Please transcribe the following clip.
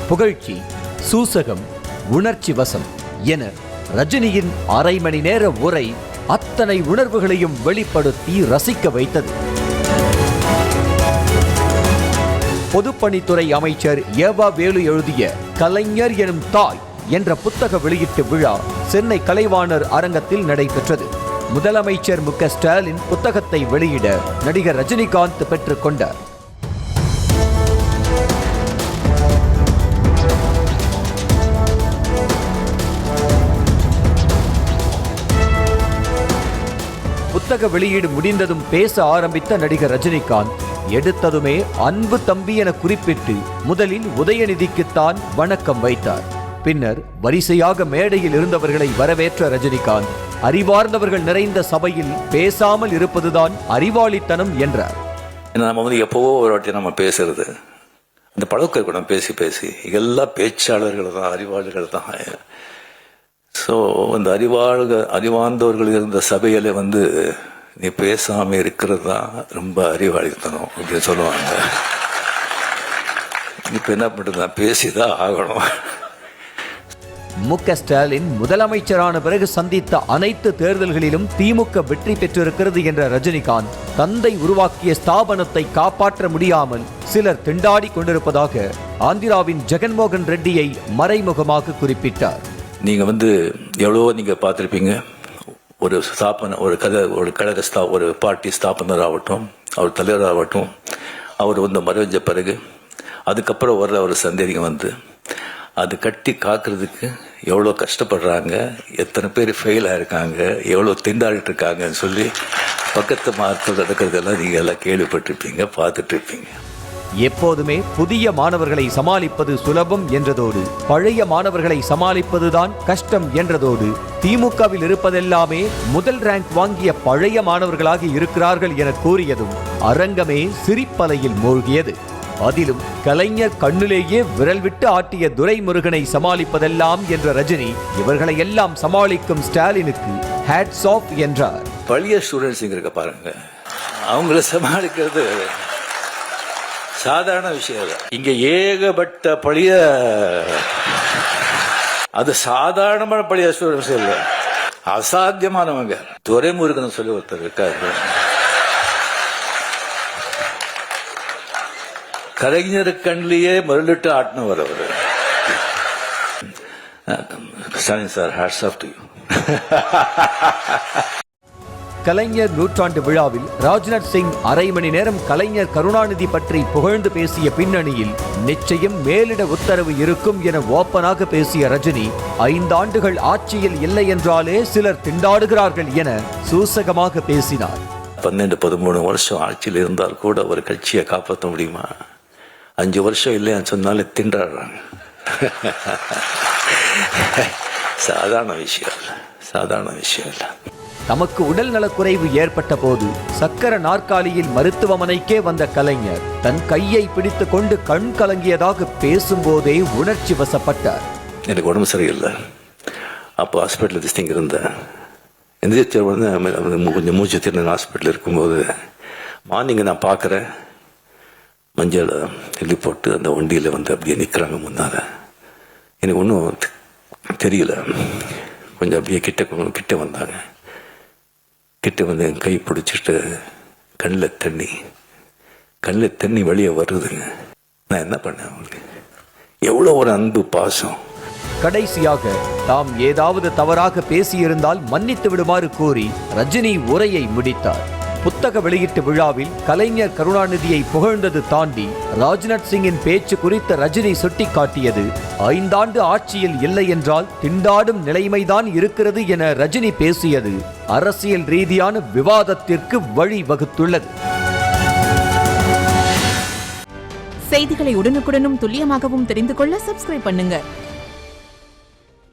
புகழ்ச்சி, சூசகம், உணர்ச்சி வசம் என ரஜினியின் அரை மணி நேர உரை அத்தனை உணர்வுகளையும் வெளிப்படுத்தி ரசிக்க வைத்தது. பொதுப்பணித்துறை அமைச்சர் ஏவா வேலு எழுதிய கலைஞர் எனும் தாய் என்ற புத்தக வெளியீட்டு விழா சென்னை கலைவாணர் அரங்கத்தில் நடைபெற்றது. முதலமைச்சர் மு.க. ஸ்டாலின் புத்தகத்தை வெளியிட நடிகர் ரஜினிகாந்த் பெற்றுக் கொண்டார். புத்தக வெளியீடு முடிந்ததும் பேச ஆரம்பித்த நடிகர் ரஜினிகாந்த் எடுத்ததுமே அன்பு தம்பி என குறிப்பிட்டு முதலில் உதயநிதிக்குத்தான் வணக்கம் வைத்தார். பின்னர் வரிசையாக மேடையில் இருந்தவர்களை வரவேற்ற ரஜினிகாந்த் அறிவார்ந்தவர்கள் நிறைந்த சபையில் பேசாமல் இருப்பதுதான் அறிவாளித்தனம் என்றார். நம்ம எப்போவோ ஒரு வாட்டி நம்ம பேசுறது அந்த பழக்கம் கூட பேசி பேசி எல்லா பேச்சாளர்கள் தான், அறிவாளிகள் தான். ஸோ அந்த அறிவார்ந்தவர்கள் இருந்த சபையில நீ பேசாம இருக்கிறது தான் ரொம்ப அறிவாளித்தனம் அப்படின்னு சொல்லுவாங்க. இப்ப என்ன பண்றது, பேசிதான் ஆகணும். மு.க. ஸ்டாலின் முதலமைச்சரான பிறகு சந்தித்த அனைத்து தேர்தல்களிலும் திமுக வெற்றி பெற்றிருக்கிறது என்ற ரஜினிகாந்த் தந்தை உருவாக்கிய ஸ்தாபனத்தை காப்பாற்ற முடியாமல் சிலர் திண்டாடி கொண்டிருப்பதாக ஆந்திராவின் ஜெகன்மோகன் ரெட்டியை மறைமுகமாக குறிப்பிட்டார். நீங்க எவ்வளவோ நீங்க பார்த்திருப்பீங்க. ஒரு கழக ஒரு பார்ட்டி ஸ்தாபனர் ஆகட்டும், அவர் தலைவர் ஆகட்டும், அவர் மறைஞ்ச பிறகு அதுக்கப்புறம் வர்ற ஒரு சந்தேகம் அது கட்டி காக்குறதுக்கு எவ்வளோ கஷ்டப்படுறாங்க, எத்தனை பேர் ஃபெயில் ஆயிருக்காங்க, எவ்வளோ திண்டாடிட்டு இருக்காங்கன்னு சொல்லி பக்கத்து மார்க்கள் நடக்கிறதெல்லாம் நீங்கள் எல்லாம் கேள்விப்பட்டிருப்பீங்க, பார்த்துட்டு இருப்பீங்க. எப்போதுமே புதிய மாணவர்களை சமாளிப்பது சுலபம் என்றதோடு பழைய மாணவர்களை சமாளிப்பதுதான் கஷ்டம் என்றதோடு திமுகவில் இருப்பதெல்லாமே முதல் ரேங்க் வாங்கிய பழைய மாணவர்களாக இருக்கிறார்கள் என கூறியதும் அரங்கமே சிரிப்பலையில் மூழ்கியது. அதிலும் கலைஞர் கண்ணிலேயே விரல் விட்டு ஆட்டிய துரைமுருகனை சமாளிப்பதெல்லாம் என்ற ரஜினி இவர்களை எல்லாம் சமாளிக்கும் ஸ்டாலினுக்கு ஹேட்ஸ் ஆஃப் என்றார். பழைய ஸ்டூடெண்ட்ஸ் இருக்க பாருங்க, அவங்கள சமாளிக்கிறது சாதாரண விஷயம். இங்க ஏகப்பட்ட பழைய, அது சாதாரணமான பழைய ஸ்டூடெண்ட்ஸ் இல்ல, அசாத்தியமானவங்க. துரைமுருகன் சொல்லி ஒருத்தர் இருக்காரு, கலைஞர் கண்ணிலேயே மருளிட்டு ஆட்டினவர் அவரு. Stalin sir, hats off to you. Kalaignar நூற்றாண்டு விழாவில் ராஜ்நாத் சிங் அரை மணி நேரம் கலைஞர் கருணாநிதி பற்றி புகழ்ந்து பேசிய பின்னணியில் நிச்சயம் மேலிட உத்தரவு இருக்கும் என ஓப்பனாக பேசிய ரஜினி 5 ஆண்டுகள் ஆட்சியில் இல்லை என்றாலே சிலர் திண்டாடுகிறார்கள் என சூசகமாக பேசினார். 12-13 வருஷம் ஆட்சியில் இருந்தால் கூட ஒரு கட்சியை காப்பாற்ற முடியுமா? 5 வருஷம் இல்லைன்னு சொன்னாலே திண்டாடுறாங்க. சாதாரண விஷயம் இல்ல. தமக்கு உடல் நலக்குறைவு ஏற்பட்ட போது சக்கர நாற்காலியில் மருத்துவமனைக்கே வந்த கலைஞர் தன் கையை பிடித்து கொண்டு கண் கலங்கியதாக பேசும்போதே உணர்ச்சி வசப்பட்டார். எனக்கு உடம்பு சரியில்லை, அப்போ ஹாஸ்பிட்டல் இருந்தேன். கொஞ்சம் மூச்சு திறன் ஹாஸ்பிட்டல் இருக்கும்போது மார்னிங் நான் பார்க்குறேன், மஞ்சள் எள்ளி போட்டு அந்த வண்டியில் அப்படியே நிற்கிறாங்க முன்னால. எனக்கு ஒன்றும் தெரியல. கொஞ்சம் அப்படியே கிட்ட வந்தாங்க. கிட்ட என் கை பிடிச்சிட்டு கண்ணில் தண்ணி வெளியே வருதுங்க. நான் என்ன பண்ணேன், அவங்களுக்கு எவ்வளோ ஒரு அன்பு, பாசம். கடைசியாக தாம் ஏதாவது தவறாக பேசியிருந்தால் மன்னித்து விடுமாறு கூறி ரஜினி உரையை முடித்தார். புத்தக வெளியீட்டு விழாவில் கலைஞர் கருணாநிதியை புகழ்ந்தது தாண்டி ராஜ்நாத் சிங்கின் பேச்சு குறித்த ரஜினி சுட்டிக்காட்டியது 5 ஆண்டு ஆட்சியில் இல்லை என்றால் திண்டாடும் நிலைமைதான் இருக்கிறது என ரஜினி பேசியது அரசியல் ரீதியான விவாதத்திற்கு வழிவகுத்துள்ளது. செய்திகளை உடனுக்குடனும் துல்லியமாகவும் தெரிந்து கொள்ள சப்ஸ்கிரைப் பண்ணுங்க.